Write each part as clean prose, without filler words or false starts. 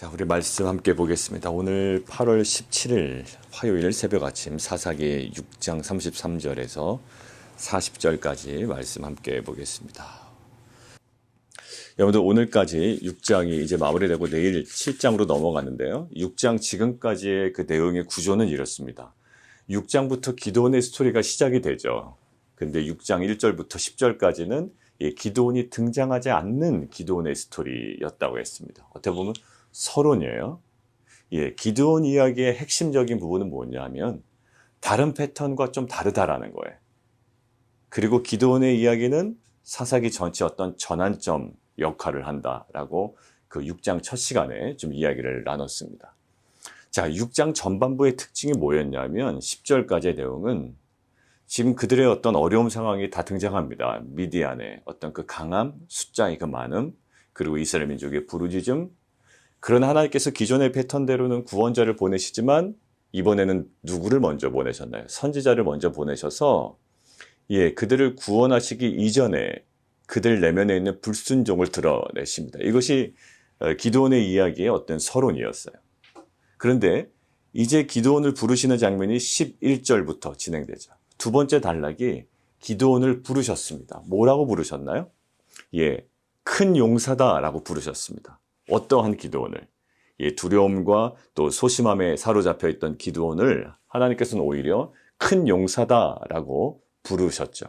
자, 우리 말씀 함께 보겠습니다. 오늘 8월 17일 화요일 새벽 아침 사사기 6장 33절에서 40절까지 말씀 함께 보겠습니다. 여러분들 오늘까지 6장이 이제 마무리되고 내일 7장으로 넘어가는데요. 6장 지금까지의 그 내용의 구조는 이렇습니다. 6장부터 기드온의 스토리가 시작이 되죠. 근데 6장 1절부터 10절까지는 기드온이 등장하지 않는 기드온의 스토리였다고 했습니다. 어떻게 보면 서론이에요. 기드온 이야기의 핵심적인 부분은 뭐냐면 다른 패턴과 좀 다르다라는 거예요. 그리고 기드온의 이야기는 사사기 전체 어떤 전환점 역할을 한다라고 그 6장 첫 시간에 좀 이야기를 나눴습니다. 자, 6장 전반부의 특징이 뭐였냐면 10절까지의 내용은 지금 그들의 어떤 어려움 상황이 다 등장합니다. 미디안의 어떤 그 강함, 숫자의 그 많음, 그리고 이스라엘 민족의 부르짖음. 그러나 하나님께서 기존의 패턴대로는 구원자를 보내시지만 이번에는 누구를 먼저 보내셨나요? 선지자를 먼저 보내셔서 그들을 구원하시기 이전에 그들 내면에 있는 불순종을 드러내십니다. 이것이 기드온의 이야기의 어떤 서론이었어요. 그런데 이제 기드온을 부르시는 장면이 11절부터 진행되죠. 두 번째 단락이 기드온을 부르셨습니다. 뭐라고 부르셨나요? 큰 용사다라고 부르셨습니다. 어떠한 기드온을? 두려움과 또 소심함에 사로잡혀 있던 기드온을 하나님께서는 오히려 큰 용사다라고 부르셨죠.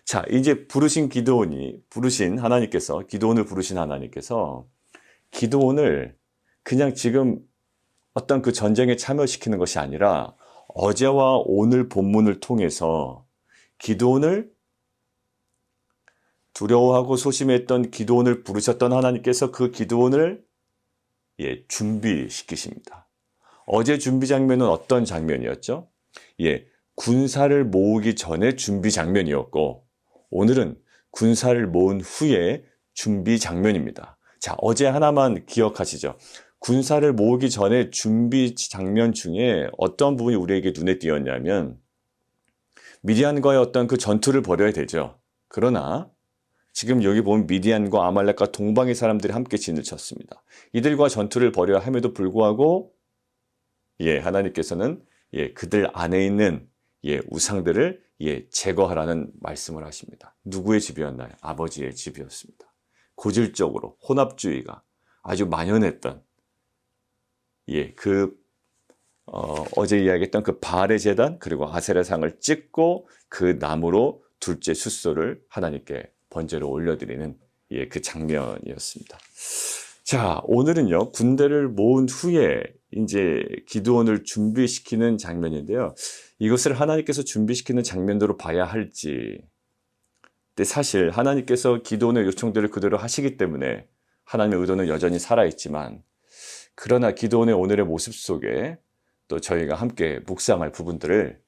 자, 이제 기드온을 부르신 하나님께서 기드온을 그냥 지금 어떤 그 전쟁에 참여시키는 것이 아니라 어제와 오늘 본문을 통해서 기드온을 두려워하고 소심했던 기드온을 부르셨던 하나님께서 그 기드온을 준비시키십니다. 어제 준비 장면은 어떤 장면이었죠? 군사를 모으기 전에 준비 장면이었고 오늘은 군사를 모은 후에 준비 장면입니다. 자, 어제 하나만 기억하시죠? 군사를 모으기 전에 준비 장면 중에 어떤 부분이 우리에게 눈에 띄었냐면 미디안과의 어떤 그 전투를 벌여야 되죠. 그러나 지금 여기 보면 미디안과 아말렉과 동방의 사람들이 함께 진을 쳤습니다. 이들과 전투를 벌여야 함에도 불구하고 하나님께서는 그들 안에 있는 우상들을 제거하라는 말씀을 하십니다. 누구의 집이었나요? 아버지의 집이었습니다. 고질적으로 혼합주의가 아주 만연했던 어제 이야기했던 그 바알의 제단 그리고 아세라 상을 찍고 그 나무로 둘째 숫소를 하나님께 번제로 올려드리는 그 장면이었습니다. 자, 오늘은요, 군대를 모은 후에 이제 기드온을 준비시키는 장면인데요. 이것을 하나님께서 준비시키는 장면으로 봐야 할지. 근데 사실 하나님께서 기드온의 요청들을 그대로 하시기 때문에 하나님의 의도는 여전히 살아있지만, 그러나 기드온의 오늘의 모습 속에 또 저희가 함께 묵상할 부분들을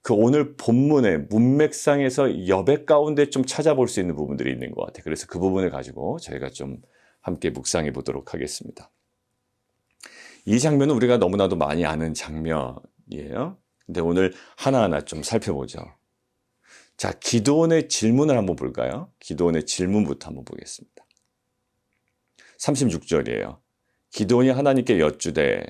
그 오늘 본문의 문맥상에서 여백 가운데 좀 찾아볼 수 있는 부분들이 있는 것 같아요. 그래서 그 부분을 가지고 저희가 좀 함께 묵상해 보도록 하겠습니다. 이 장면은 우리가 너무나도 많이 아는 장면이에요. 근데 오늘 하나하나 좀 살펴보죠. 자, 기드온의 질문을 한번 볼까요? 기드온의 질문부터 한번 보겠습니다. 36절이에요. 기드온이 하나님께 여쭈되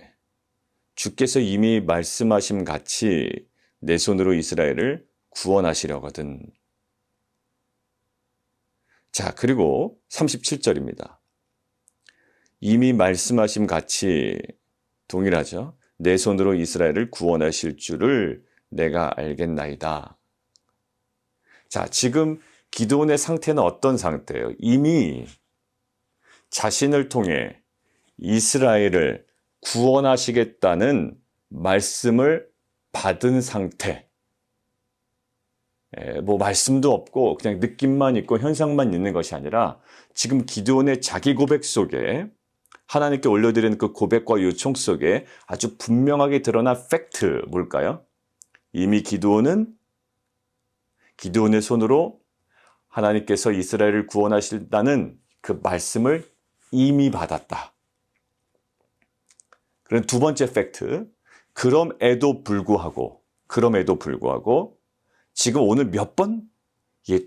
주께서 이미 말씀하심 같이 내 손으로 이스라엘을 구원하시려거든. 자, 그리고 37절입니다. 이미 말씀하심 같이 동일하죠. 내 손으로 이스라엘을 구원하실 줄을 내가 알겠나이다. 자, 지금 기드온의 상태는 어떤 상태예요? 이미 자신을 통해 이스라엘을 구원하시겠다는 말씀을 받은 상태. 말씀도 없고 그냥 느낌만 있고 현상만 있는 것이 아니라 지금 기드온의 자기 고백 속에 하나님께 올려드리는 그 고백과 요청 속에 아주 분명하게 드러난 팩트 뭘까요? 이미 기드온의 손으로 하나님께서 이스라엘을 구원하신다는 그 말씀을 이미 받았다. 그런 두 번째 팩트. 그럼에도 불구하고 지금 오늘 몇 번?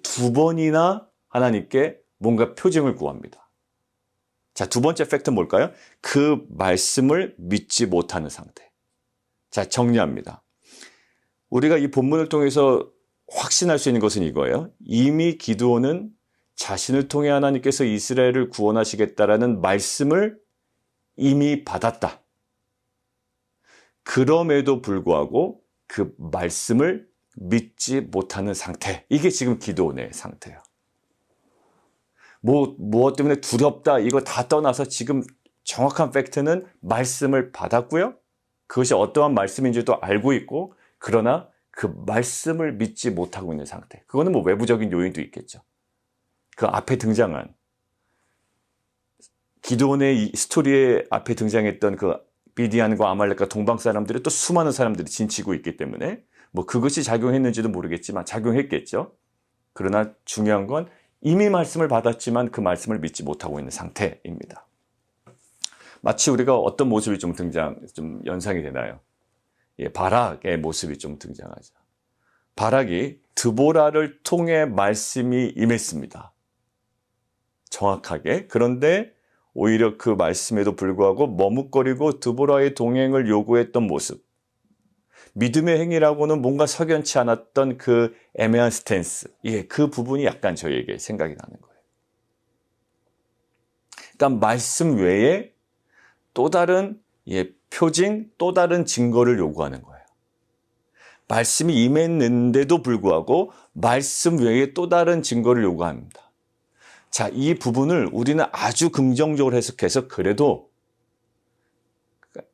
두 번이나 하나님께 뭔가 표징을 구합니다. 자, 두 번째 팩트는 뭘까요? 그 말씀을 믿지 못하는 상태. 자, 정리합니다. 우리가 이 본문을 통해서 확신할 수 있는 것은 이거예요. 이미 기드온은 자신을 통해 하나님께서 이스라엘을 구원하시겠다라는 말씀을 이미 받았다. 그럼에도 불구하고 그 말씀을 믿지 못하는 상태. 이게 지금 기드온의 상태예요. 무엇 때문에 두렵다 이거 다 떠나서 지금 정확한 팩트는 말씀을 받았고요. 그것이 어떠한 말씀인지도 알고 있고, 그러나 그 말씀을 믿지 못하고 있는 상태. 그거는 뭐 외부적인 요인도 있겠죠. 그 앞에 등장한 기드온의 이 스토리에 앞에 등장했던 그 미디안과 아말렉과 동방 사람들이 또 수많은 사람들이 진치고 있기 때문에 뭐 그것이 작용했는지도 모르겠지만 작용했겠죠. 그러나 중요한 건 이미 말씀을 받았지만 그 말씀을 믿지 못하고 있는 상태입니다. 마치 우리가 어떤 모습이 좀 연상이 되나요? 예, 바락의 모습이 좀 등장하죠. 바락이 드보라를 통해 말씀이 임했습니다. 정확하게. 그런데 오히려 그 말씀에도 불구하고 머뭇거리고 드보라의 동행을 요구했던 모습. 믿음의 행위라고는 뭔가 석연치 않았던 그 애매한 스탠스. 예, 그 부분이 약간 저에게 생각이 나는 거예요. 그러니까 말씀 외에 또 다른 표징, 또 다른 증거를 요구하는 거예요. 말씀이 임했는데도 불구하고 말씀 외에 또 다른 증거를 요구합니다. 자, 이 부분을 우리는 아주 긍정적으로 해석해서 그래도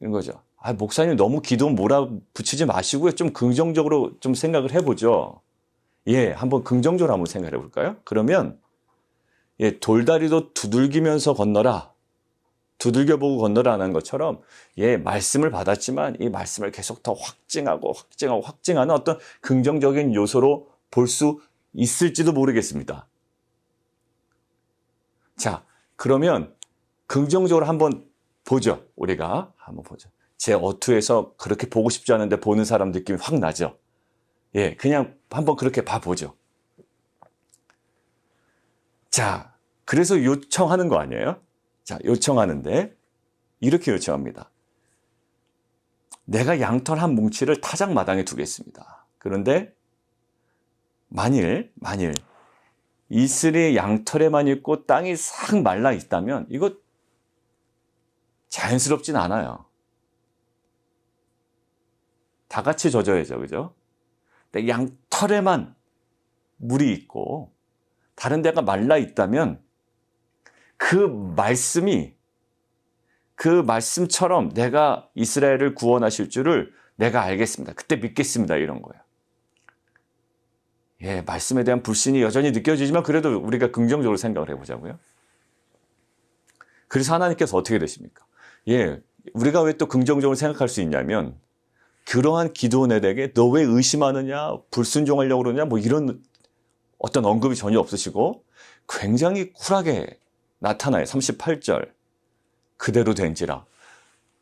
이런 거죠. 아, 목사님 너무 기도 몰아붙이지 마시고요. 좀 긍정적으로 좀 생각을 해보죠. 예, 한번 긍정적으로 한번 생각해 볼까요? 그러면 예, 돌다리도 두들기면서 건너라. 두들겨보고 건너라는 것처럼 예, 말씀을 받았지만 이 말씀을 계속 더 확증하는 어떤 긍정적인 요소로 볼 수 있을지도 모르겠습니다. 자, 그러면 긍정적으로 한번 보죠. 우리가 한번 보죠. 제 어투에서 그렇게 보고 싶지 않은데 보는 사람 느낌이 확 나죠. 예, 그냥 한번 그렇게 봐보죠. 자, 그래서 요청하는 거 아니에요? 자, 요청하는데 이렇게 요청합니다. 내가 양털 한 뭉치를 타작 마당에 두겠습니다. 그런데 만일 이슬이 양털에만 있고 땅이 싹 말라 있다면 이거 자연스럽진 않아요. 다 같이 젖어야죠. 그죠? 근데 양털에만 물이 있고 다른 데가 말라 있다면 그 말씀처럼 내가 이스라엘을 구원하실 줄을 내가 알겠습니다. 그때 믿겠습니다. 이런 거예요. 예, 말씀에 대한 불신이 여전히 느껴지지만 그래도 우리가 긍정적으로 생각을 해보자고요. 그래서 하나님께서 어떻게 되십니까? 예, 우리가 왜 또 긍정적으로 생각할 수 있냐면 그러한 기드온에게 너 왜 의심하느냐, 불순종하려고 그러냐, 뭐 이런 어떤 언급이 전혀 없으시고 굉장히 쿨하게 나타나요. 38절. 그대로 된지라.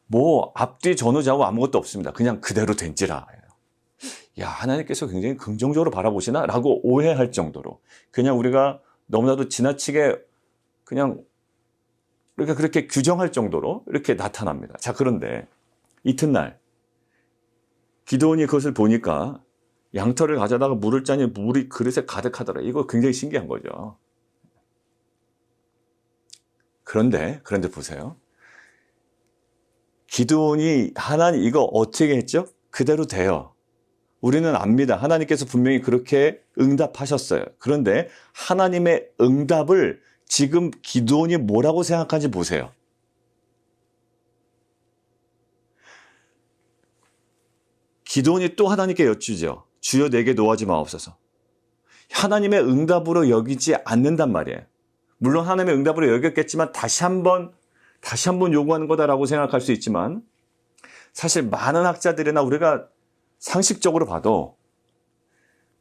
뭐 앞뒤 전후좌우 아무것도 없습니다. 그냥 그대로 된지라. 야, 하나님께서 굉장히 긍정적으로 바라보시나? 라고 오해할 정도로 그냥 우리가 너무나도 지나치게 그냥 우리가 그렇게 규정할 정도로 이렇게 나타납니다. 자, 그런데 이튿날 기드온이 그것을 보니까 양털을 가져다가 물을 짜니 물이 그릇에 가득하더라. 이거 굉장히 신기한 거죠. 그런데 보세요. 기드온이 하나님 이거 어떻게 했죠? 그대로 돼요. 우리는 압니다. 하나님께서 분명히 그렇게 응답하셨어요. 그런데 하나님의 응답을 지금 기드온이 뭐라고 생각하는지 보세요. 기드온이 또 하나님께 여쭈죠. 주여 내게 노하지 마옵소서. 하나님의 응답으로 여기지 않는단 말이에요. 물론 하나님의 응답으로 여겼겠지만 다시 한번 요구하는 거다라고 생각할 수 있지만 사실 많은 학자들이나 우리가 상식적으로 봐도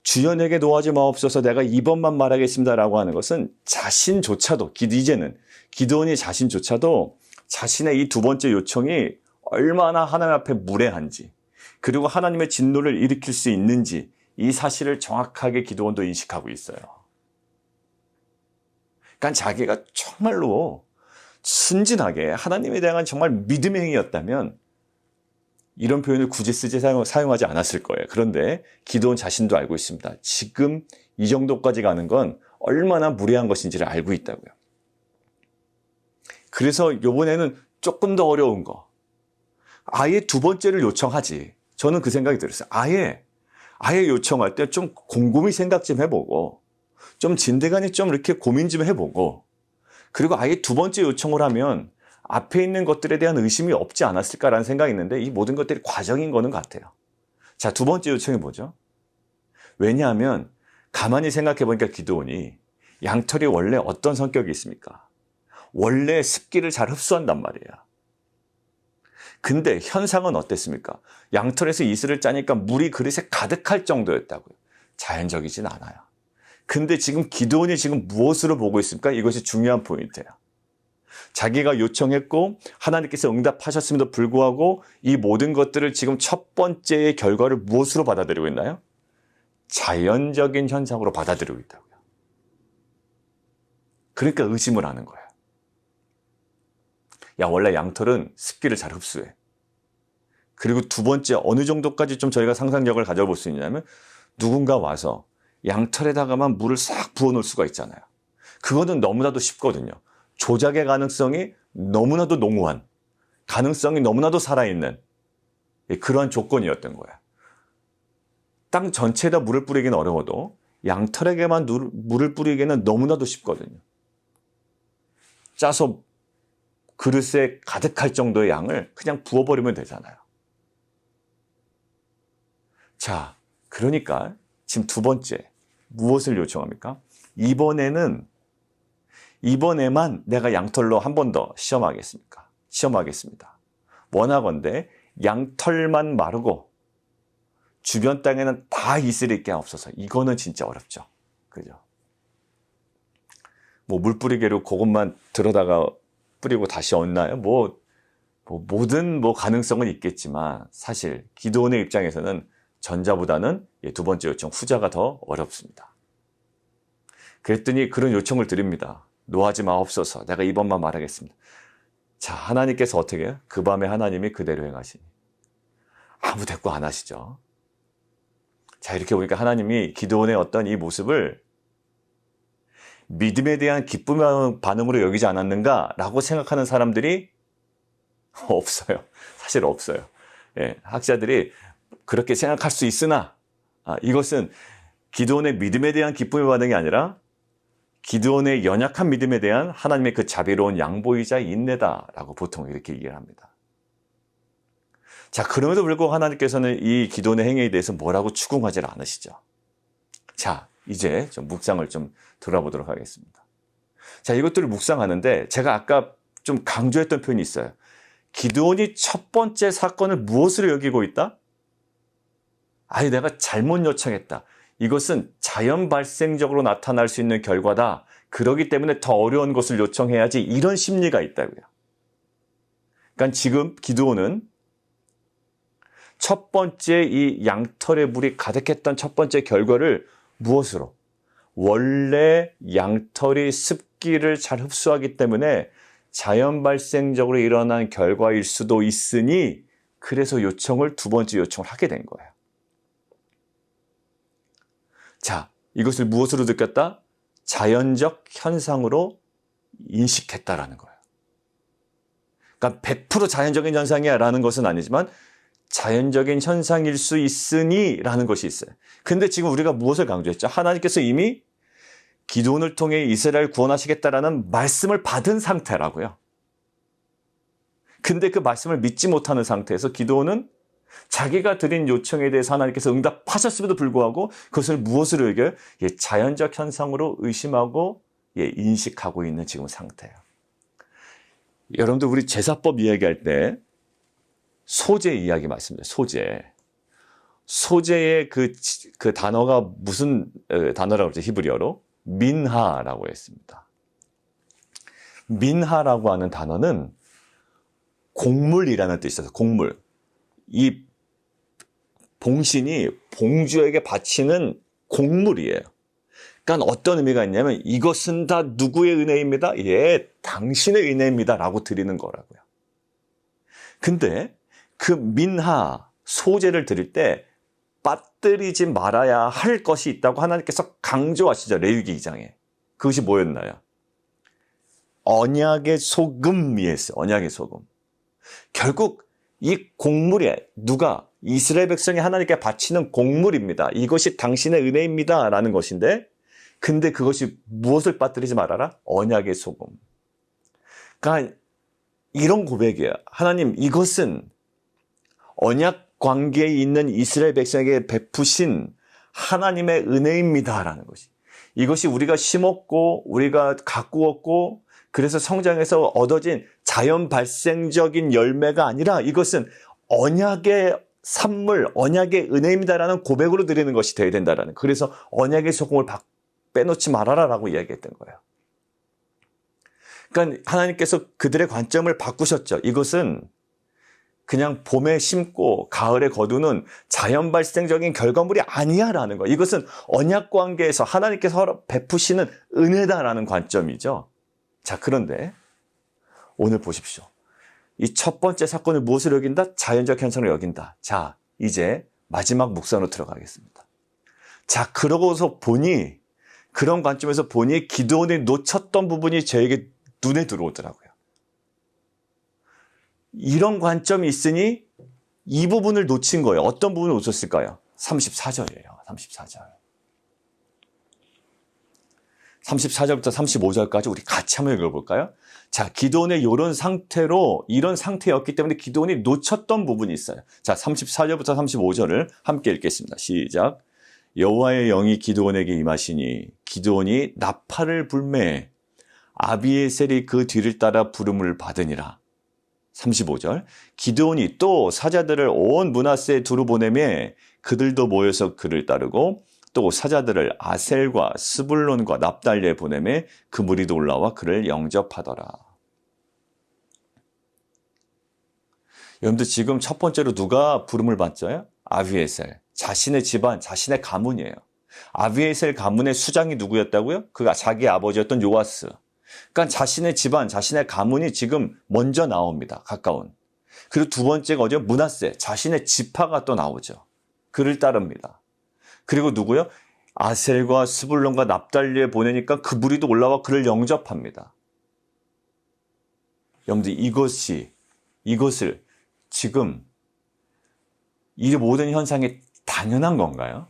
주여 내게 노하지 마옵소서 내가 이번만 말하겠습니다라고 하는 것은 자신조차도 이제는 기드온이 자신조차도 자신의 이 두 번째 요청이 얼마나 하나님 앞에 무례한지 그리고 하나님의 진노를 일으킬 수 있는지 이 사실을 정확하게 기드온도 인식하고 있어요. 그러니까 자기가 순진하게 하나님에 대한 정말 믿음의 행위였다면 이런 표현을 굳이 사용하지 않았을 거예요. 그런데 기드온 자신도 알고 있습니다. 지금 이 정도까지 가는 건 얼마나 무례한 것인지를 알고 있다고요. 그래서 이번에는 조금 더 어려운 거. 아예 두 번째를 요청하지. 저는 그 생각이 들었어요. 아예 요청할 때 좀 곰곰이 생각 좀 해보고, 좀 진대간에 좀 이렇게 고민 좀 해보고, 그리고 아예 두 번째 요청을 하면 앞에 있는 것들에 대한 의심이 없지 않았을까라는 생각이 있는데 이 모든 것들이 과정인 거는 같아요. 자, 두 번째 요청이 뭐죠? 왜냐하면 가만히 생각해 보니까 기드온이 양털이 원래 어떤 성격이 있습니까? 원래 습기를 잘 흡수한단 말이에요. 근데 현상은 어땠습니까? 양털에서 이슬을 짜니까 물이 그릇에 가득할 정도였다고요. 자연적이진 않아요. 근데 지금 기드온이 지금 무엇으로 보고 있습니까? 이것이 중요한 포인트예요. 자기가 요청했고 하나님께서 응답하셨음에도 불구하고 이 모든 것들을 지금 첫 번째의 결과를 무엇으로 받아들이고 있나요? 자연적인 현상으로 받아들이고 있다고요. 그러니까 의심을 하는 거예요. 야, 원래 양털은 습기를 잘 흡수해. 그리고 두 번째, 어느 정도까지 좀 저희가 상상력을 가져볼 수 있냐면 누군가 와서 양털에다가만 물을 싹 부어놓을 수가 있잖아요. 그거는 너무나도 쉽거든요. 조작의 가능성이 너무나도 농후한, 가능성이 너무나도 살아있는 그러한 조건이었던 거예요. 땅 전체에다 물을 뿌리기는 어려워도 양털에게만 물을 뿌리기는 너무나도 쉽거든요. 짜서 그릇에 가득할 정도의 양을 그냥 부어버리면 되잖아요. 자, 그러니까 지금 두 번째 무엇을 요청합니까? 이번에만 내가 양털로 한 번 더 시험하겠습니다. 원하건대 양털만 마르고 주변 땅에는 다 이슬이 있게 없어서. 이거는 진짜 어렵죠. 그죠? 뭐 물 뿌리개로 그것만 들어다가 뿌리고 다시 얻나요? 모든 가능성은 있겠지만 사실 기드온의 입장에서는 전자보다는 두 번째 요청 후자가 더 어렵습니다. 그랬더니 그런 요청을 드립니다. 노하지 마옵소서. 내가 이번만 말하겠습니다. 자, 하나님께서 어떻게 해요? 그 밤에 하나님이 그대로 행하시니. 아무 대꾸 안 하시죠. 자, 이렇게 보니까 하나님이 기드온의 어떤 이 모습을 믿음에 대한 기쁨의 반응으로 여기지 않았는가라고 생각하는 사람들이 없어요. 사실 없어요. 예, 학자들이 그렇게 생각할 수 있으나 이것은 기드온의 믿음에 대한 기쁨의 반응이 아니라 기드온의 연약한 믿음에 대한 하나님의 그 자비로운 양보이자 인내다라고 보통 이렇게 얘기를 합니다. 자, 그럼에도 불구하고 하나님께서는 이 기드온의 행위에 대해서 뭐라고 추궁하지 않으시죠. 자, 이제 좀 묵상을 좀 돌아보도록 하겠습니다. 자, 이것들을 묵상하는데 제가 아까 좀 강조했던 표현이 있어요. 기드온이 첫 번째 사건을 무엇으로 여기고 있다? 아니, 내가 잘못 요청했다. 이것은 자연 발생적으로 나타날 수 있는 결과다. 그렇기 때문에 더 어려운 것을 요청해야지. 이런 심리가 있다고요. 그러니까 지금 기드온은 첫 번째 이 양털의 물이 가득했던 첫 번째 결과를 무엇으로? 원래 양털이 습기를 잘 흡수하기 때문에 자연 발생적으로 일어난 결과일 수도 있으니 그래서 두 번째 요청을 하게 된 거예요. 자, 이것을 무엇으로 느꼈다? 자연적 현상으로 인식했다라는 거예요. 그러니까 100% 자연적인 현상이야 라는 것은 아니지만 자연적인 현상일 수 있으니 라는 것이 있어요. 근데 지금 우리가 무엇을 강조했죠? 하나님께서 이미 기드온을 통해 이스라엘 구원하시겠다라는 말씀을 받은 상태라고요. 근데 그 말씀을 믿지 못하는 상태에서 기드온은 자기가 드린 요청에 대해서 하나님께서 응답하셨음에도 불구하고 그것을 무엇으로 여겨요? 자연적 현상으로 의심하고 인식하고 있는 지금 상태예요. 여러분들 우리 제사법 이야기할 때 소제 이야기 말씀드려요. 소제의 그 단어가 무슨 단어라고 그러죠? 히브리어로? 민하라고 했습니다. 민하라고 하는 단어는 곡물이라는 뜻이 있어서 곡물. 이 봉신이 봉주에게 바치는 곡물이에요. 그러니까 어떤 의미가 있냐면 이것은 다 누구의 은혜입니다? 예, 당신의 은혜입니다. 라고 드리는 거라고요. 근데 그 민하, 소재를 드릴 때 빠뜨리지 말아야 할 것이 있다고 하나님께서 강조하시죠. 레위기 2장에. 그것이 뭐였나요? 언약의 소금이었어요. 언약의 소금. 결국 이 곡물이 누가 이스라엘 백성이 하나님께 바치는 곡물입니다. 이것이 당신의 은혜입니다. 라는 것인데 근데 그것이 무엇을 빠뜨리지 말아라? 언약의 소금. 그러니까 이런 고백이에요. 하나님, 이것은 언약 관계에 있는 이스라엘 백성에게 베푸신 하나님의 은혜입니다. 라는 것이. 이것이 우리가 심었고 우리가 가꾸었고 그래서 성장해서 얻어진 자연 발생적인 열매가 아니라 이것은 언약의 산물, 언약의 은혜입니다라는 고백으로 드리는 것이 되어야 된다라는. 그래서 언약의 소금을 빼놓지 말아라라고 이야기했던 거예요. 그러니까 하나님께서 그들의 관점을 바꾸셨죠. 이것은 그냥 봄에 심고 가을에 거두는 자연 발생적인 결과물이 아니야라는 거예요. 이것은 언약 관계에서 하나님께서 베푸시는 은혜다라는 관점이죠. 자, 그런데 오늘 보십시오. 이 첫 번째 사건을 무엇으로 여긴다? 자연적 현상으로 여긴다. 자, 이제 마지막 묵상으로 들어가겠습니다. 자, 그러고서 보니 그런 관점에서 보니 기드온이 놓쳤던 부분이 저에게 눈에 들어오더라고요. 이런 관점이 있으니 이 부분을 놓친 거예요. 어떤 부분을 놓쳤을까요? 34절이에요. 34절. 34절부터 35절까지 우리 같이 한번 읽어볼까요? 자, 기드온의 이런 상태였기 때문에 기드온이 놓쳤던 부분이 있어요. 자, 34절부터 35절을 함께 읽겠습니다. 시작. 여호와의 영이 기드온에게 임하시니 기드온이 나팔을 불매 아비에셀이 그 뒤를 따라 부름을 받으니라. 35절. 기드온이 또 사자들을 온 므낫세에 두루 보내매 그들도 모여서 그를 따르고 또 사자들을 아셀과 스불론과 납달리에 보내매 그 무리도 올라와 그를 영접하더라. 여러분들 지금 첫 번째로 누가 부름을 받죠? 아비에셀. 자신의 집안, 자신의 가문이에요. 아비에셀 가문의 수장이 누구였다고요? 그가 자기 아버지였던 요아스. 그러니까 자신의 집안, 자신의 가문이 지금 먼저 나옵니다. 가까운. 그리고 두 번째가 어디요? 므낫세. 자신의 지파가 또 나오죠. 그를 따릅니다. 그리고 누구요? 아셀과 스불론과 납달리에 보내니까 그 무리도 올라와 그를 영접합니다. 여러분들 이것을 지금 이 모든 현상이 당연한 건가요?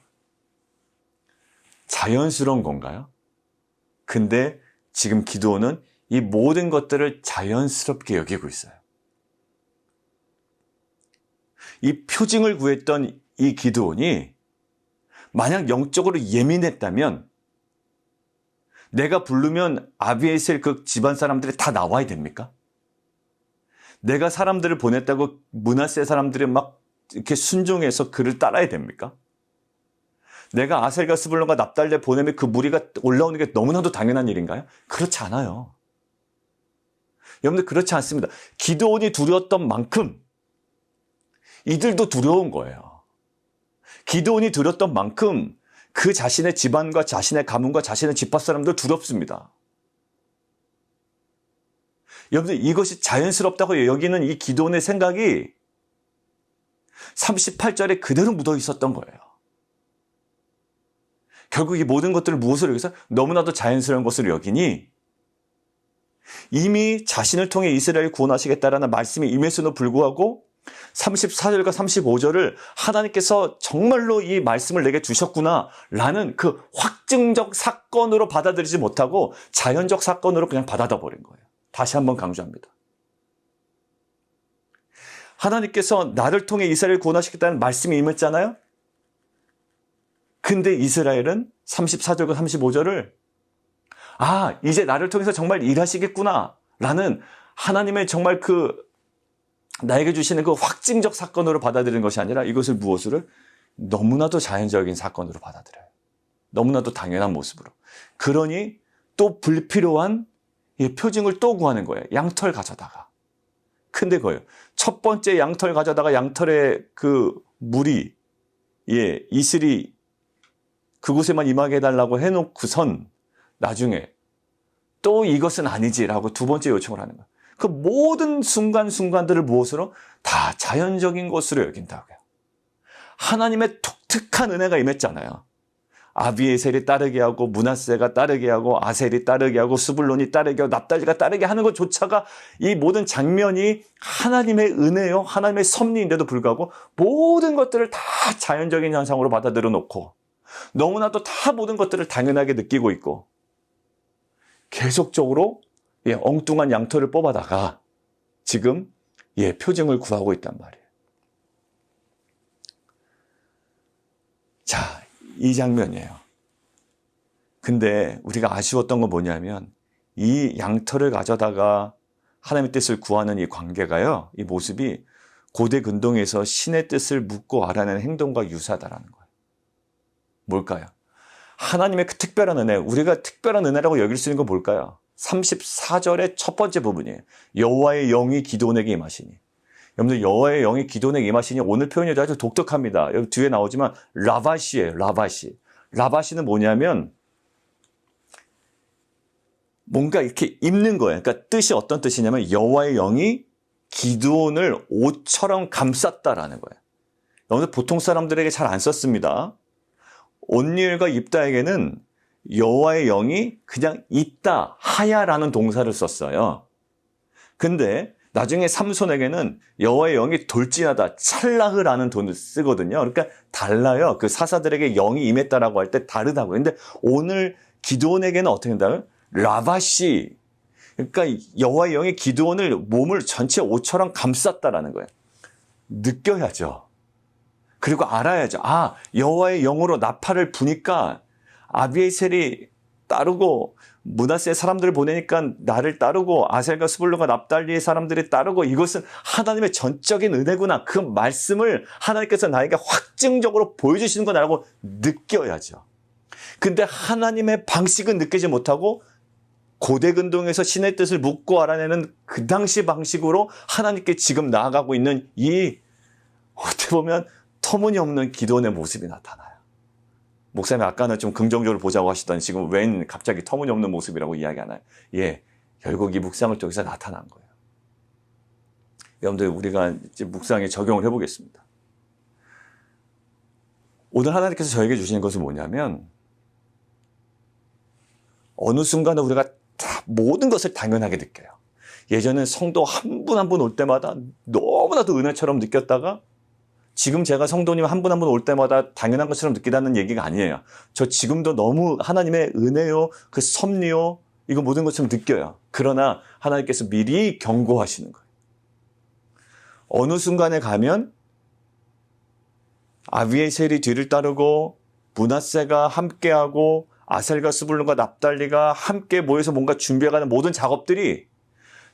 자연스러운 건가요? 근데 지금 기드온은 이 모든 것들을 자연스럽게 여기고 있어요. 이 표징을 구했던 이 기드온이 만약 영적으로 예민했다면 내가 부르면 아비에셀 그 집안 사람들이 다 나와야 됩니까? 내가 사람들을 보냈다고 므낫세 사람들이 막 이렇게 순종해서 그를 따라야 됩니까? 내가 아셀과 스불론과 납달리에 보내면 그 무리가 올라오는 게 너무나도 당연한 일인가요? 그렇지 않아요. 여러분들 그렇지 않습니다. 기드온이 두려웠던 만큼 이들도 두려운 거예요. 기드온이 두려웠던 만큼 그 자신의 집안과 자신의 가문과 자신의 지파 사람들 두렵습니다. 여러분들 이것이 자연스럽다고 여기는 이 기드온의 생각이 38절에 그대로 묻어 있었던 거예요. 결국 이 모든 것들을 무엇으로 여기서 너무나도 자연스러운 것으로 여기니 이미 자신을 통해 이스라엘을 구원하시겠다라는 말씀이 임했음에도 불구하고 34절과 35절을 하나님께서 정말로 이 말씀을 내게 주셨구나라는 그 확증적 사건으로 받아들이지 못하고 자연적 사건으로 그냥 받아다 버린 거예요. 다시 한번 강조합니다. 하나님께서 나를 통해 이스라엘을 구원하시겠다는 말씀이 임했잖아요. 근데 이스라엘은 34절과 35절을 이제 나를 통해서 정말 일하시겠구나 라는 하나님의 정말 나에게 주시는 그 확증적 사건으로 받아들이는 것이 아니라 이것을 무엇으로? 너무나도 자연적인 사건으로 받아들여요. 너무나도 당연한 모습으로. 그러니 또 불필요한 표징을 또 구하는 거예요. 양털 가져다가. 근데 그거예요. 첫 번째 양털 가져다가 양털의 그 물이 이슬이 그곳에만 임하게 해달라고 해놓고선 나중에 또 이것은 아니지라고 두 번째 요청을 하는 거예요. 그 모든 순간순간들을 무엇으로? 다 자연적인 것으로 여긴다고요. 하나님의 독특한 은혜가 임했잖아요. 아비에셀이 따르게 하고 므낫세가 따르게 하고 아셀이 따르게 하고 스불론이 따르게 하고 납달리가 따르게 하는 것조차가 이 모든 장면이 하나님의 은혜요, 하나님의 섭리인데도 불구하고 모든 것들을 다 자연적인 현상으로 받아들여 놓고 너무나도 다 모든 것들을 당연하게 느끼고 있고 계속적으로 엉뚱한 양털을 뽑아다가 지금 표징을 구하고 있단 말이에요. 자, 이 장면이에요. 근데 우리가 아쉬웠던 건 뭐냐면 이 양털을 가져다가 하나님의 뜻을 구하는 이 관계가요, 이 모습이 고대 근동에서 신의 뜻을 묻고 알아내는 행동과 유사하다라는 거예요. 뭘까요? 하나님의 그 특별한 은혜, 우리가 특별한 은혜라고 여길 수 있는 건 뭘까요? 34절의 첫 번째 부분이에요. 여호와의 영이 기드온에게 임하시니. 여러분들 여호와의 영이 기드온에게 임하시니 오늘 표현이 아주 독특합니다. 여기 뒤에 나오지만 라바시예요. 라바시. 라바시는 뭐냐면 뭔가 이렇게 입는 거예요. 그러니까 뜻이 어떤 뜻이냐면 여호와의 영이 기드온을 옷처럼 감쌌다라는 거예요. 여러분들 보통 사람들에게 잘 안 썼습니다. 온니엘과 입다에게는 여호와의 영이 그냥 있다, 하야라는 동사를 썼어요. 근데 나중에 삼손에게는 여호와의 영이 돌진하다, 찰라흐라는 돈을 쓰거든요. 그러니까 달라요. 그 사사들에게 영이 임했다라고 할 때 다르다고요. 근데 오늘 기드온에게는 어떻게 된다고요? 라바시. 그러니까 여호와의 영이 기드온을 몸을 전체 옷처럼 감쌌다라는 거예요. 느껴야죠. 그리고 알아야죠. 아, 여호와의 영으로 나팔을 부니까 아비에셀이 따르고 므낫세 사람들을 보내니까 나를 따르고 아셀과 스불론과 납달리의 사람들이 따르고 이것은 하나님의 전적인 은혜구나. 그 말씀을 하나님께서 나에게 확증적으로 보여주시는 거라고 느껴야죠. 근데 하나님의 방식은 느끼지 못하고 고대 근동에서 신의 뜻을 묻고 알아내는 그 당시 방식으로 하나님께 지금 나아가고 있는 이 어떻게 보면 터무니없는 기도원의 모습이 나타나요. 목사님 아까는 좀 긍정적으로 보자고 하시더니 지금 웬 갑자기 터무니없는 모습이라고 이야기하나요? 결국 이 묵상을 통해서 나타난 거예요. 여러분들 우리가 이제 묵상에 적용을 해보겠습니다. 오늘 하나님께서 저에게 주시는 것은 뭐냐면 어느 순간에 우리가 다 모든 것을 당연하게 느껴요. 예전에 성도 한 분 한 분 올 때마다 너무나도 은혜처럼 느꼈다가 지금 제가 성도님 한 분 한 분 올 때마다 당연한 것처럼 느끼다는 얘기가 아니에요. 저 지금도 너무 하나님의 은혜요, 그 섭리요, 이거 모든 것처럼 느껴요. 그러나 하나님께서 미리 경고하시는 거예요. 어느 순간에 가면 아비에셀이 뒤를 따르고 므낫세가 함께하고 아셀과 스불론과 납달리가 함께 모여서 뭔가 준비해가는 모든 작업들이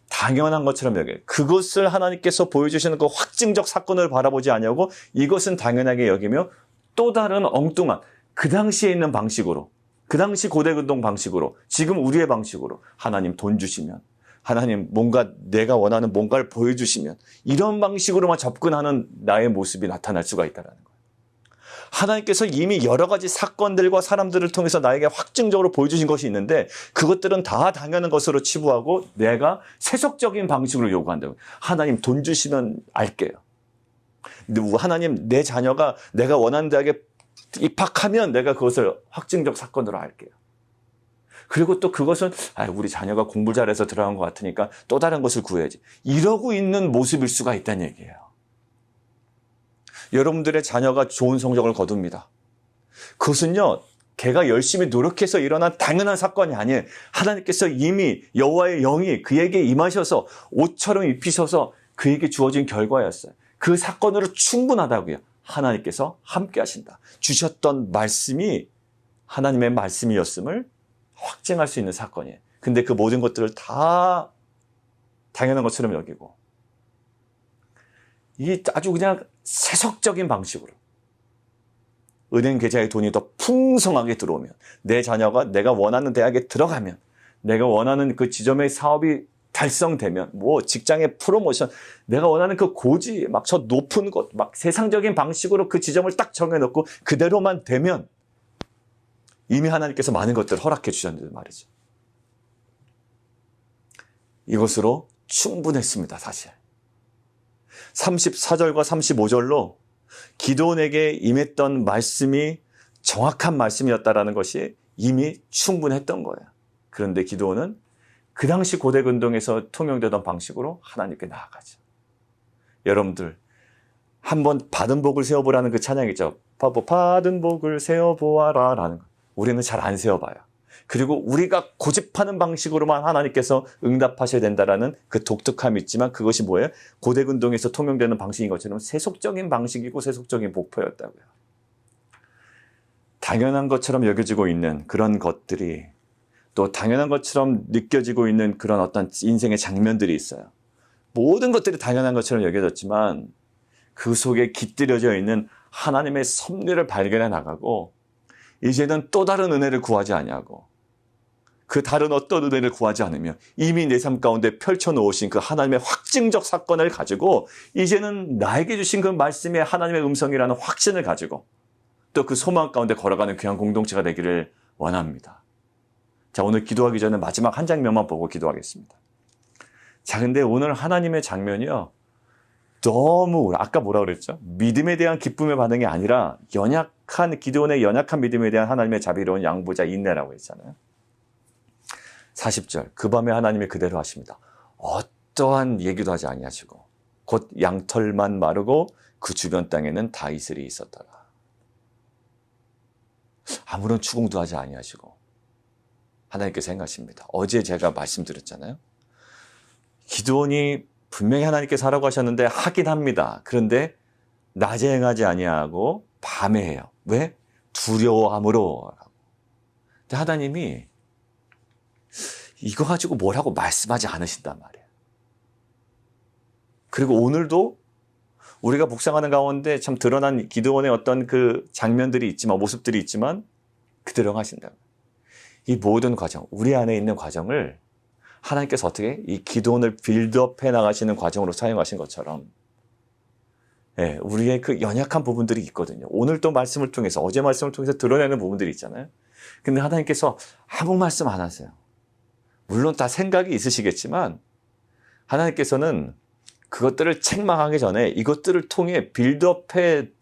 당연한 것처럼 여겨요. 그것을 하나님께서 보여주시는 그 확증적 사건을 바라보지 아니하고 이것은 당연하게 여기며 또 다른 엉뚱한 그 당시에 있는 방식으로, 그 당시 고대근동 방식으로, 지금 우리의 방식으로 하나님 돈 주시면, 하나님 뭔가 내가 원하는 뭔가를 보여주시면 이런 방식으로만 접근하는 나의 모습이 나타날 수가 있다는 거예요. 하나님께서 이미 여러 가지 사건들과 사람들을 통해서 나에게 확증적으로 보여주신 것이 있는데 그것들은 다 당연한 것으로 치부하고 내가 세속적인 방식으로 요구한다고. 하나님 돈 주시면 알게요. 하나님 내 자녀가 내가 원하는 대학에 입학하면 내가 그것을 확증적 사건으로 알게요. 그리고 또 그것은 우리 자녀가 공부 잘해서 들어간 것 같으니까 또 다른 것을 구해야지. 이러고 있는 모습일 수가 있다는 얘기예요. 여러분들의 자녀가 좋은 성적을 거둡니다. 그것은요, 걔가 열심히 노력해서 일어난 당연한 사건이 아니에요. 하나님께서 이미 여호와의 영이 그에게 임하셔서 옷처럼 입히셔서 그에게 주어진 결과였어요. 그 사건으로 충분하다고요. 하나님께서 함께 하신다. 주셨던 말씀이 하나님의 말씀이었음을 확증할 수 있는 사건이에요. 근데 그 모든 것들을 다 당연한 것처럼 여기고 이게 아주 그냥 세속적인 방식으로 은행 계좌에 돈이 더 풍성하게 들어오면 내 자녀가 내가 원하는 대학에 들어가면 내가 원하는 그 지점의 사업이 달성되면 뭐 직장의 프로모션 내가 원하는 그 고지 막 저 높은 곳 막 세상적인 방식으로 그 지점을 딱 정해놓고 그대로만 되면 이미 하나님께서 많은 것들을 허락해 주셨는데 말이죠. 이것으로 충분했습니다. 사실 34절과 35절로 기드온에게 임했던 말씀이 정확한 말씀이었다라는 것이 이미 충분했던 거예요. 그런데 기드온은 그 당시 고대 근동에서 통용되던 방식으로 하나님께 나아가죠. 여러분들 한번 받은 복을 세어보라는 그 찬양이죠. 받은 복을 세어보아라 라는 거. 우리는 잘 안 세어봐요. 그리고 우리가 고집하는 방식으로만 하나님께서 응답하셔야 된다라는 그 독특함이 있지만 그것이 뭐예요? 고대 근동에서 통용되는 방식인 것처럼 세속적인 방식이고 세속적인 목표였다고요. 당연한 것처럼 여겨지고 있는 그런 것들이 또 당연한 것처럼 느껴지고 있는 그런 어떤 인생의 장면들이 있어요. 모든 것들이 당연한 것처럼 여겨졌지만 그 속에 깃들여져 있는 하나님의 섭리를 발견해 나가고 이제는 또 다른 은혜를 구하지 아니하고 그 다른 어떤 은혜를 구하지 않으며 이미 내 삶 가운데 펼쳐놓으신 그 하나님의 확증적 사건을 가지고 이제는 나에게 주신 그 말씀의 하나님의 음성이라는 확신을 가지고 또 그 소망 가운데 걸어가는 귀한 공동체가 되기를 원합니다. 자, 오늘 기도하기 전에 마지막 한 장면만 보고 기도하겠습니다. 자, 근데 오늘 하나님의 장면이요. 너무 아까 뭐라 그랬죠? 믿음에 대한 기쁨의 반응이 아니라 기드온의 연약한 믿음에 대한 하나님의 자비로운 양보자 인내라고 했잖아요. 40절 그 밤에 하나님이 그대로 하십니다. 어떠한 얘기도 하지 아니하시고 곧 양털만 마르고 그 주변 땅에는 다 이슬이 있었더라. 아무런 추궁도 하지 아니하시고 하나님께서 행하십니다. 어제 제가 말씀드렸잖아요. 기드온이 분명히 하나님께서 하라고 하셨는데 하긴 합니다. 그런데 낮에 행하지 아니하고 밤에 해요. 왜? 두려워함으로. 근데 하나님이 이거 가지고 뭐라고 말씀하지 않으신단 말이에요. 그리고 오늘도 우리가 묵상하는 가운데 참 드러난 기드온의 어떤 그 장면들이 있지만 모습들이 있지만 그대로 하신다. 이 모든 과정, 우리 안에 있는 과정을 하나님께서 어떻게 이 기드온을 빌드업해 나가시는 과정으로 사용하신 것처럼 우리의 그 연약한 부분들이 있거든요. 오늘 또 말씀을 통해서 어제 말씀을 통해서 드러내는 부분들이 있잖아요. 근데 하나님께서 아무 말씀 안 하세요. 물론 다 생각이 있으시겠지만 하나님께서는 그것들을 책망하기 전에 이것들을 통해 빌드업될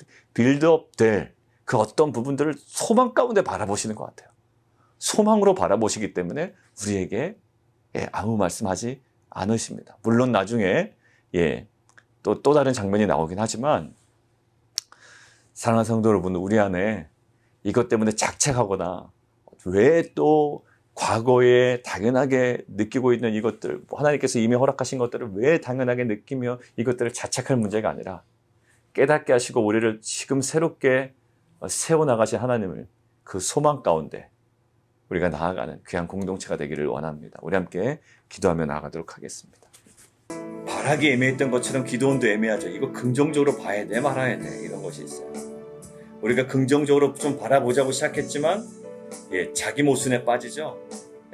그 어떤 부분들을 소망 가운데 바라보시는 것 같아요. 소망으로 바라보시기 때문에 우리에게 아무 말씀하지 않으십니다. 물론 나중에 또 다른 장면이 나오긴 하지만 사랑하는 성도 여러분, 우리 안에 이것 때문에 자책하거나 왜 또 과거에 당연하게 느끼고 있는 이것들, 하나님께서 이미 허락하신 것들을 왜 당연하게 느끼며 이것들을 자책할 문제가 아니라 깨닫게 하시고 우리를 지금 새롭게 세워나가신 하나님을 그 소망 가운데 우리가 나아가는 귀한 공동체가 되기를 원합니다. 우리 함께 기도하며 나아가도록 하겠습니다. 바라기 애매했던 것처럼 기도원도 애매하죠. 이거 긍정적으로 봐야 돼 말아야 돼 이런 것이 있어요. 우리가 긍정적으로 좀 바라보자고 시작했지만 자기 모순에 빠지죠.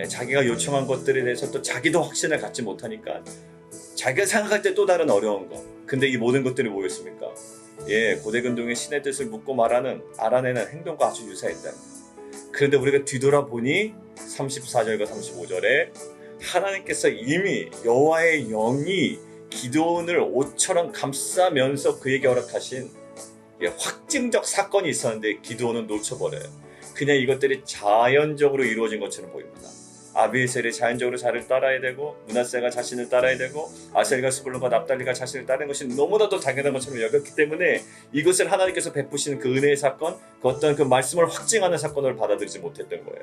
자기가 요청한 것들에 대해서 또 자기도 확신을 갖지 못하니까 자기가 생각할 때 또 다른 어려운 거. 근데 이 모든 것들이 뭐였습니까? 고대 근동의 신의 뜻을 묻고 알아내는 행동과 아주 유사했다. 그런데 우리가 뒤돌아보니 34절과 35절에 하나님께서 이미 여호와의 영이 기드온을 옷처럼 감싸면서 그에게 허락하신 확증적 사건이 있었는데 기드온은 놓쳐버려요. 그냥 이것들이 자연적으로 이루어진 것처럼 보입니다. 아비에셀이 자연적으로 자를 따라야 되고 므낫세가 자신을 따라야 되고 아셀과 스불론과 납달리가 자신을 따르는 것이 너무나도 당연한 것처럼 여겼기 때문에 이것을 하나님께서 베푸시는 그 은혜의 사건, 그 어떤 그 말씀을 확증하는 사건을 받아들이지 못했던 거예요.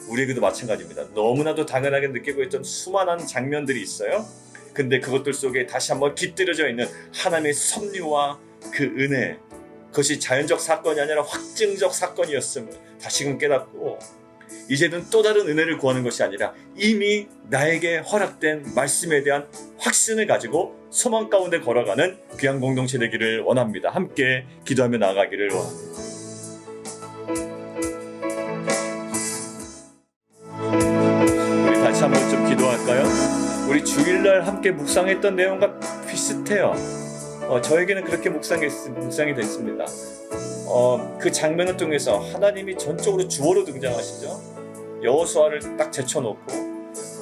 우리에게도 마찬가지입니다. 너무나도 당연하게 느끼고 있던 수많은 장면들이 있어요. 근데 그것들 속에 다시 한번 깃들여져 있는 하나님의 섭리와 그 은혜, 그것이 자연적 사건이 아니라 확증적 사건이었음을 다시금 깨닫고 이제는 또 다른 은혜를 구하는 것이 아니라 이미 나에게 허락된 말씀에 대한 확신을 가지고 소망 가운데 걸어가는 귀한 공동체 되기를 원합니다. 함께 기도하며 나아가기를 원합니다. 우리 다시 한번 좀 기도할까요? 우리 주일날 함께 묵상했던 내용과 비슷해요. 저에게는 그렇게 묵상이 됐습니다. 그 장면을 통해서 하나님이 전적으로 주어로 등장하시죠. 여호수아를 딱 제쳐놓고,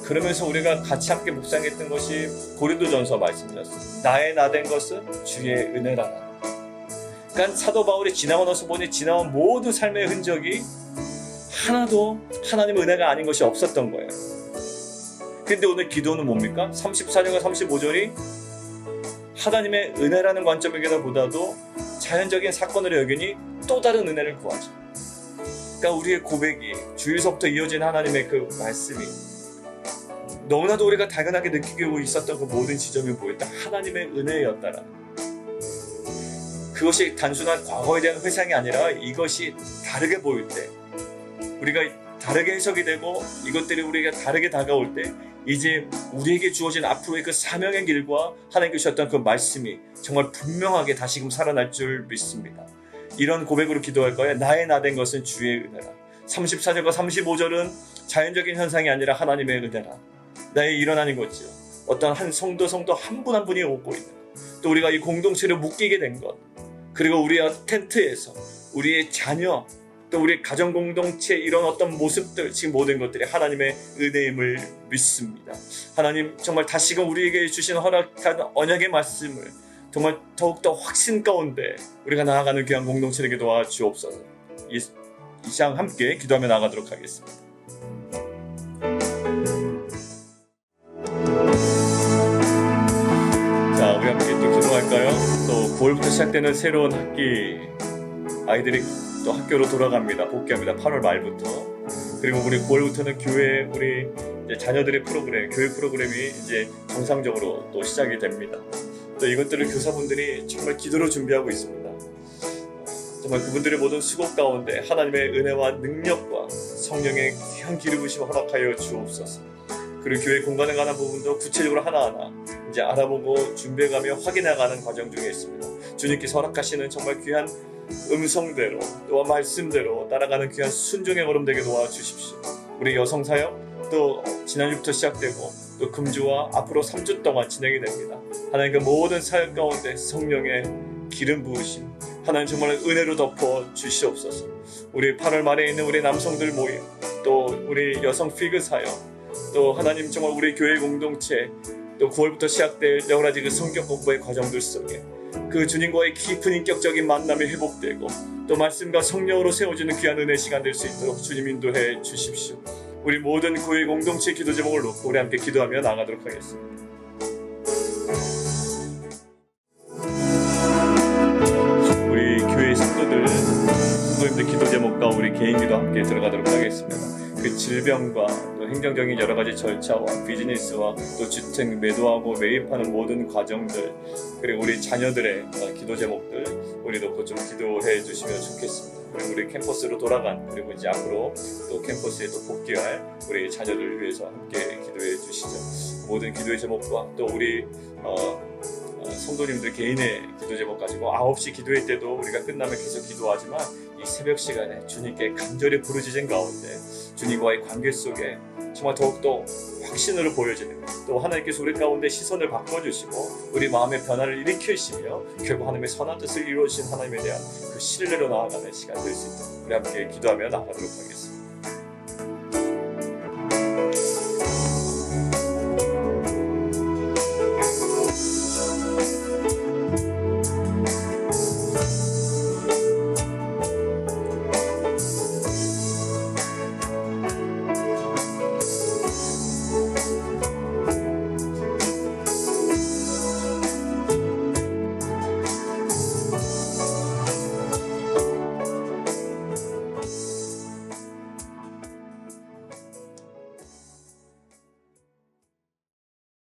그러면서 우리가 같이 함께 묵상했던 것이 고린도전서 말씀이었습니다. 나의 나된 것은 주의 은혜라라. 그러니까 사도 바울이 지나고 나서 보니 지나온 모든 삶의 흔적이 하나도 하나님의 은혜가 아닌 것이 없었던 거예요. 근데 오늘 기도는 뭡니까? 34절과 35절이 하나님의 은혜라는 관점에보다도 자연적인 사건으로 여기니 또 다른 은혜를 구하죠. 그러니까 우리의 고백이 주일서부터 이어진 하나님의 그 말씀이 너무나도 우리가 당연하게 느끼고 있었던 그 모든 지점이 뭐였다? 하나님의 은혜였다라는, 그것이 단순한 과거에 대한 회상이 아니라 이것이 다르게 보일 때, 우리가 다르게 해석이 되고 이것들이 우리가 다르게 다가올 때, 이제 우리에게 주어진 앞으로의 그 사명의 길과 하나님께 주셨던 그 말씀이 정말 분명하게 다시금 살아날 줄 믿습니다. 이런 고백으로 기도할 거예요. 나의 나된 것은 주의 은혜라. 34절과 35절은 자연적인 현상이 아니라 하나님의 은혜라. 나의 일어나는 거죠. 어떤 한 성도 한 분 한 분이 오고 있는 것, 또 우리가 이 공동체를 묶이게 된 것, 그리고 우리의 텐트에서 우리의 자녀, 또 우리 가정 공동체 이런 어떤 모습들, 지금 모든 것들이 하나님의 은혜임을 믿습니다. 하나님 정말 다시금 우리에게 주신 허락한 언약의 말씀을 정말 더욱더 확신 가운데 우리가 나아가는 귀한 공동체에게 도와주옵소서. 이 시간 함께 기도하며 나아가도록 하겠습니다. 자, 우리 함께 또 기도할까요? 또 9월부터 시작되는 새로운 학기, 아이들이 또 학교로 돌아갑니다. 복귀합니다. 8월 말부터. 그리고 우리 9월부터는 교회, 우리 이제 자녀들의 프로그램, 교육 프로그램이 이제 정상적으로 또 시작이 됩니다. 또 이것들을 교사분들이 정말 기도로 준비하고 있습니다. 정말 그분들의 모든 수고 가운데 하나님의 은혜와 능력과 성령의 귀한 기름부심을 허락하여 주옵소서. 그리고 교회 공간에 관한 부분도 구체적으로 하나하나 이제 알아보고 준비해가며 확인해가는 과정 중에 있습니다. 주님께서 허락하시는 정말 귀한 음성대로 또 말씀대로 따라가는 귀한 순종의 걸음 되게 도와주십시오. 우리 여성사역 또 지난주부터 시작되고 또 금주와 앞으로 3주 동안 진행이 됩니다. 하나님 그 모든 사역 가운데 성령의 기름 부으심, 하나님 정말 은혜로 덮어 주시옵소서. 우리 8월 말에 있는 우리 남성들 모임, 또 우리 여성 피그 사역, 또 하나님 정말 우리 교회 공동체, 또 9월부터 시작될 여러 가지 그 성경 공부의 과정들 속에 그 주님과의 깊은 인격적인 만남이 회복되고 또 말씀과 성령으로 세워지는 귀한 은혜 시간 될 수 있도록 주님 인도해 주십시오. 우리 모든 교회 공동체 기도 제목을 놓고 우리 함께 기도하며 나가도록 하겠습니다. 우리 교회 성도님들 기도 제목과 우리 개인 기도 함께 들어가도록 하겠습니다. 그 질병과 또 행정적인 여러 가지 절차와 비즈니스와 또 주택 매도하고 매입하는 모든 과정들, 그리고 우리 자녀들의 기도 제목들 우리 놓고 좀 기도해 주시면 좋겠습니다. 그리고 우리 캠퍼스로 돌아간, 그리고 이제 앞으로 또 캠퍼스에 또 복귀할 우리 자녀들을 위해서 함께 기도해 주시죠. 모든 기도의 제목과 또 우리 성도님들 개인의 기도 제목 가지고 9시 기도회 때도 우리가 끝나면 계속 기도하지만 이 새벽 시간에 주님께 간절히 부르짖은 가운데 주님과의 관계 속에 정말 더욱더 확신으로 보여지는, 또 하나님께서 우리 가운데 시선을 바꿔주시고 우리 마음의 변화를 일으키시며 결국 하나님의 선한 뜻을 이루어주신 하나님에 대한 그 신뢰로 나아가는 시간 될 수 있도록 우리 함께 기도하며 나아가도록 하겠습니다.